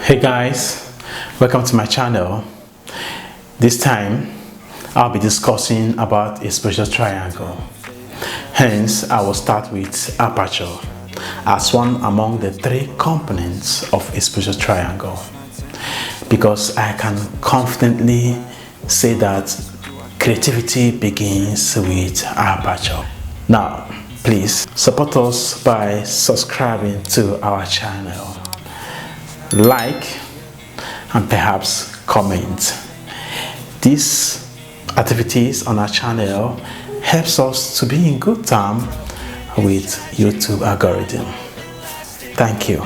Hey guys, welcome to my channel. This time I'll be discussing about a special triangle. Hence, I will start with aperture as one among the three components of a special triangle, because I can confidently say that creativity begins with aperture. Now, please support us by subscribing to our channel, like, and perhaps comment. These activities on our channel helps us to be in good term with YouTube algorithm. Thank you.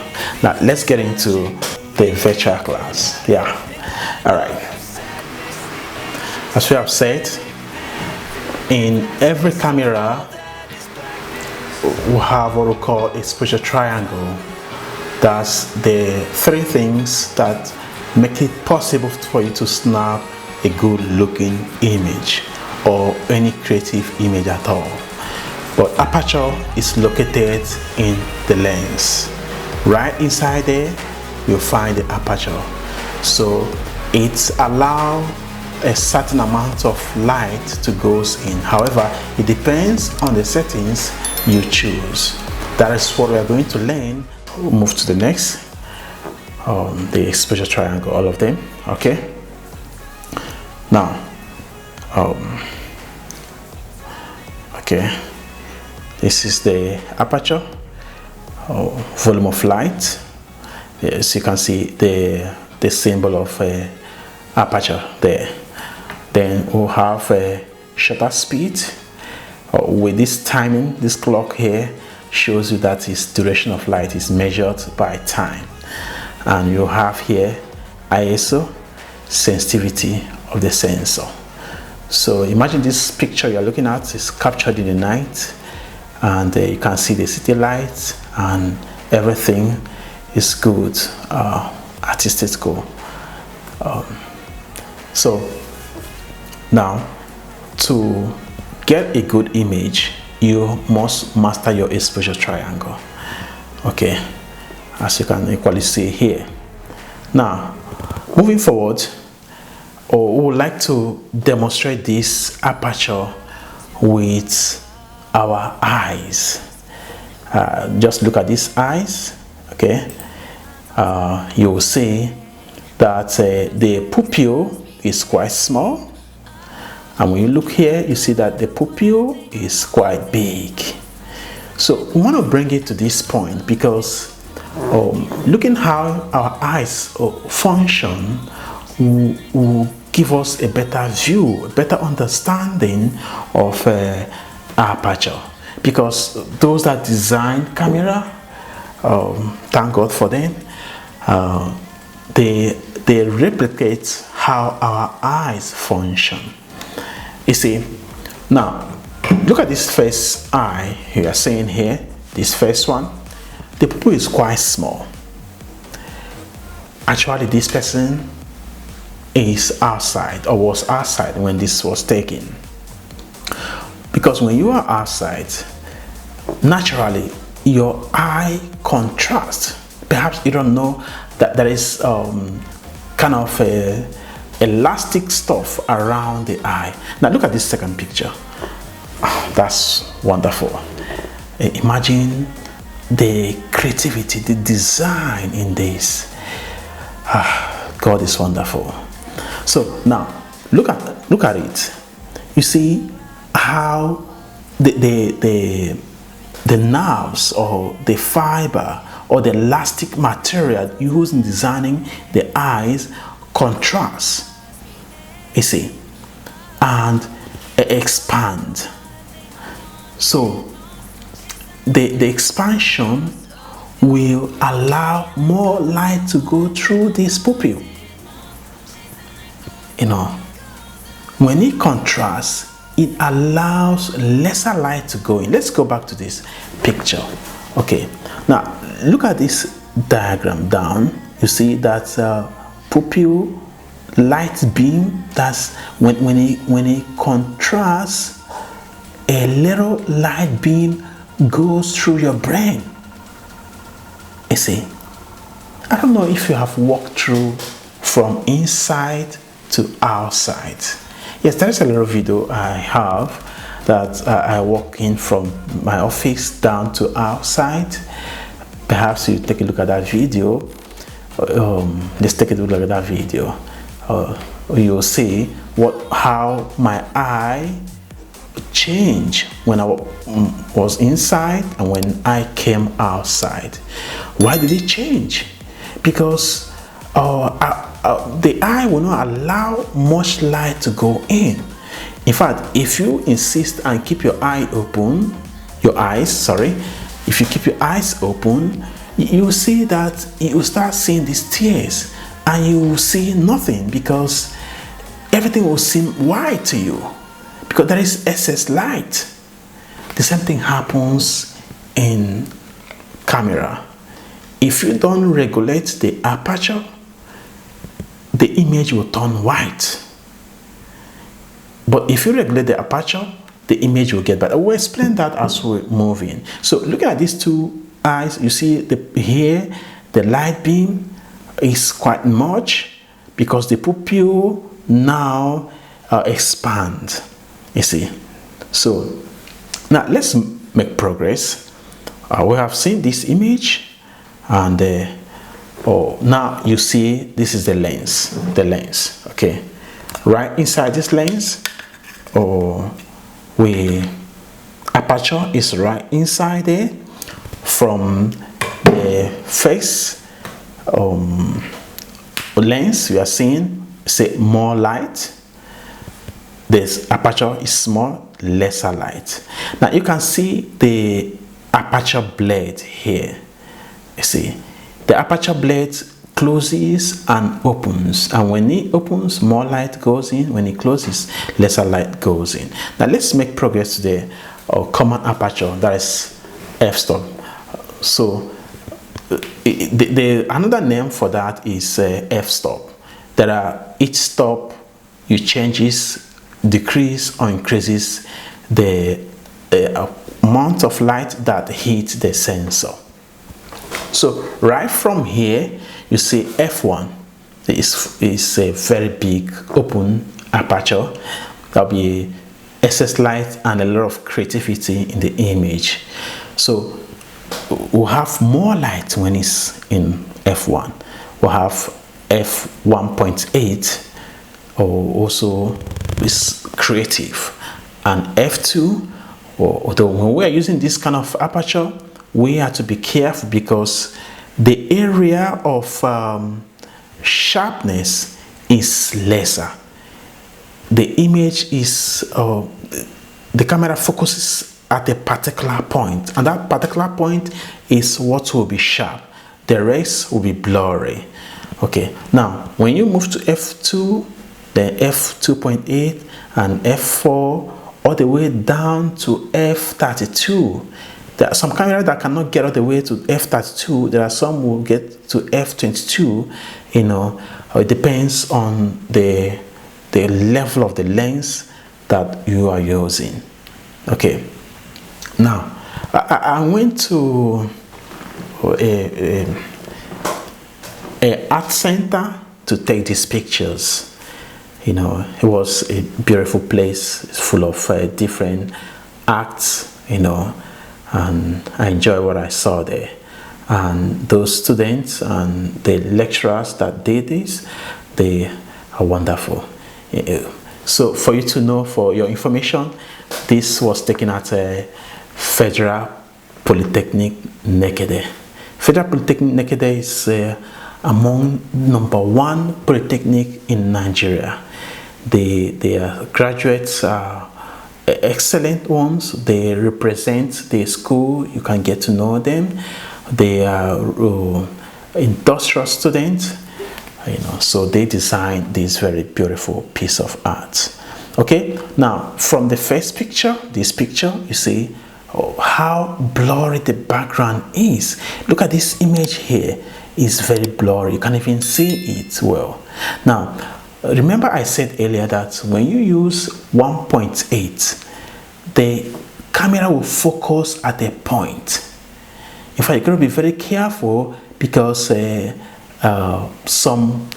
Now let's get into the virtual class. All right. As we have said, in every camera we have what we call a special triangle. That's the three things that make it possible for you to snap a good looking image or any creative image at all. But aperture is located in the lens. Right inside there, you'll find the aperture. So it allows a certain amount of light to go in. However, it depends on the settings you choose. That is what we are going to learn. We'll move to the next, the special triangle, all of them. Okay. Now, okay, this is the aperture, volume of light. Yes, you can see the symbol of aperture there. Then we'll have a shutter speed. With this timing, this clock here shows you that its duration of light is measured by time. And you have here ISO, sensitivity of the sensor. So imagine this picture you're looking at is captured in the night, and you can see the city lights and everything is good, artistical. So now, to get a good image, you must master your exposure triangle. Okay, as you can equally see here. Now, moving forward, we would like to demonstrate this aperture with our eyes. Just look at these eyes. Okay, you will see that the pupil is quite small. And when you look here, you see that the pupil is quite big. So we want to bring it to this point because looking how our eyes function will give us a better view, a better understanding of aperture. Because those that design camera, thank God for them, they replicate how our eyes function. You see, now look at this first eye you are seeing here, this first one. The pupil is quite small. Actually, this person is outside or was outside when this was taken. Because when you are outside, naturally your eye contrast. Perhaps you don't know that there is kind of a elastic stuff around the eye. Now look at this second picture. Oh, that's wonderful. Imagine the creativity, the design in this. God is wonderful. So now look at it. You see how the nerves or the fiber or the elastic material used in designing the eyes contrast. You see, and expand. So the expansion will allow more light to go through this pupil. You know, when it contrasts, it allows lesser light to go in. Let's go back to this picture. Okay, now look at this diagram down. You see that pupil light beam. That's when it contrasts, a little light beam goes through your brain. You see, I don't know if you have walked through from inside to outside. Yes, there is a little video I have that I walk in from my office down to outside. Perhaps you take a look at that video. Let's take a look at that video. You'll see how my eye changed when I was inside and when I came outside. Why did it change? Because the eye will not allow much light to go in. In fact, if you insist and keep your eyes open, if you keep your eyes open, you will see that you will start seeing these tears and you will see nothing, because everything will seem white to you because there is excess light. The same thing happens in camera. If you don't regulate the aperture, the image will turn white. But if you regulate the aperture, the image will get better. We'll explain that as we're moving. So look at these two eyes. You see here, the light beam is quite much because the pupil now expand. You see. So now let's make progress. We have seen this image. And now you see this is the lens, okay? Right inside this lens, aperture is right inside there. From the face lens, you are seeing, say, more light. This aperture is small, lesser light. Now you can see the aperture blade here. You see, the aperture blade closes and opens, and when it opens, more light goes in. When it closes, lesser light goes in. Now let's make progress to the common aperture, that is f-stop. So another name for that is f-stop. There are each stop you changes, decrease or increases the amount of light that hits the sensor. So right from here, you see f1 is a very big open aperture. There'll be excess light and a lot of creativity in the image. So we'll have more light when it's in f1. We'll have f1.8 also is creative, and f2, although when we're using this kind of aperture, we have to be careful because the area of sharpness is lesser. The image is, the camera focuses at a particular point, and that particular point is what will be sharp. The rest will be blurry. Okay, now when you move to f2, then f2.8 and f4, all the way down to f32. There are some cameras that cannot get all the way to f32. There are some who will get to f22. You know, it depends on the level of the lens that you are using. Okay. Now, I went to a art center to take these pictures. You know, it was a beautiful place. It's full of different acts. You know. And I enjoy what I saw there, and those students and the lecturers that did this, they are wonderful. So for you to know, for your information, this was taken at a Federal Polytechnic Nekede. Federal Polytechnic Nekede is among #1 polytechnic in Nigeria. Their graduates are excellent ones. They represent the school. You can get to know them. They are industrial students, you know, so they designed this very beautiful piece of art. Okay, now from the first picture, this picture, you see how blurry the background is. Look at this image here. It's very blurry. You can't even see it well. Now remember I said earlier that when you use 1.8, the camera will focus at a point. In fact, you got to be very careful because some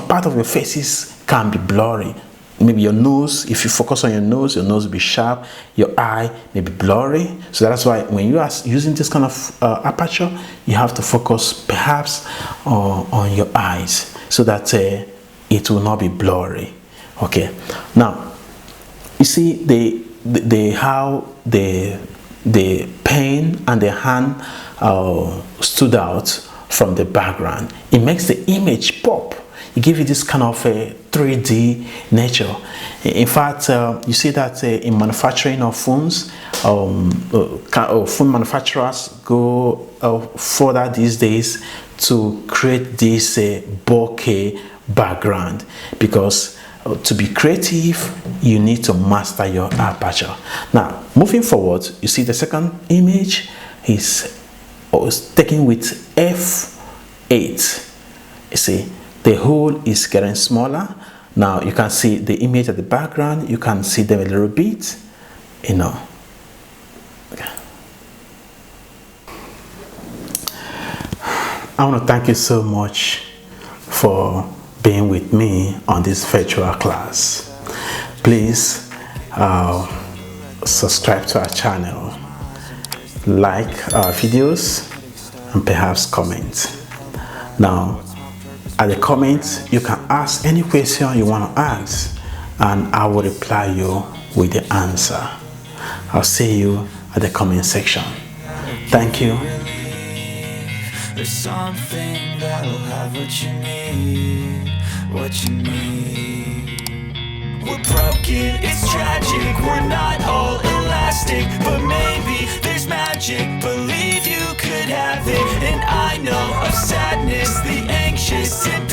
part of your faces can be blurry. Maybe your nose, if you focus on your nose will be sharp, your eye may be blurry. So that's why when you are using this kind of aperture, you have to focus perhaps on your eyes so that it will not be blurry. Okay, now you see how the pen and the hand stood out from the background. It makes the image pop. It gives you this kind of a 3D nature. In fact, you see that in manufacturing of phones, phone manufacturers go further these days to create this bokeh background, because to be creative, you need to master your aperture. Now, moving forward, you see the second image is taken with f8. You see, the hole is getting smaller. Now you can see the image at the background. You can see them a little bit, you know. Okay. I want to thank you so much for being with me on this virtual class. Please subscribe to our channel, like our videos, and perhaps comment. Now, at the comments, you can ask any question you want to ask, and I will reply you with the answer. I'll see you at the comment section. Thank you. There's something that'll have what you need, what you need. We're broken, it's tragic, we're not all elastic, but maybe there's magic, believe you could have it. And I know of sadness, the anxious and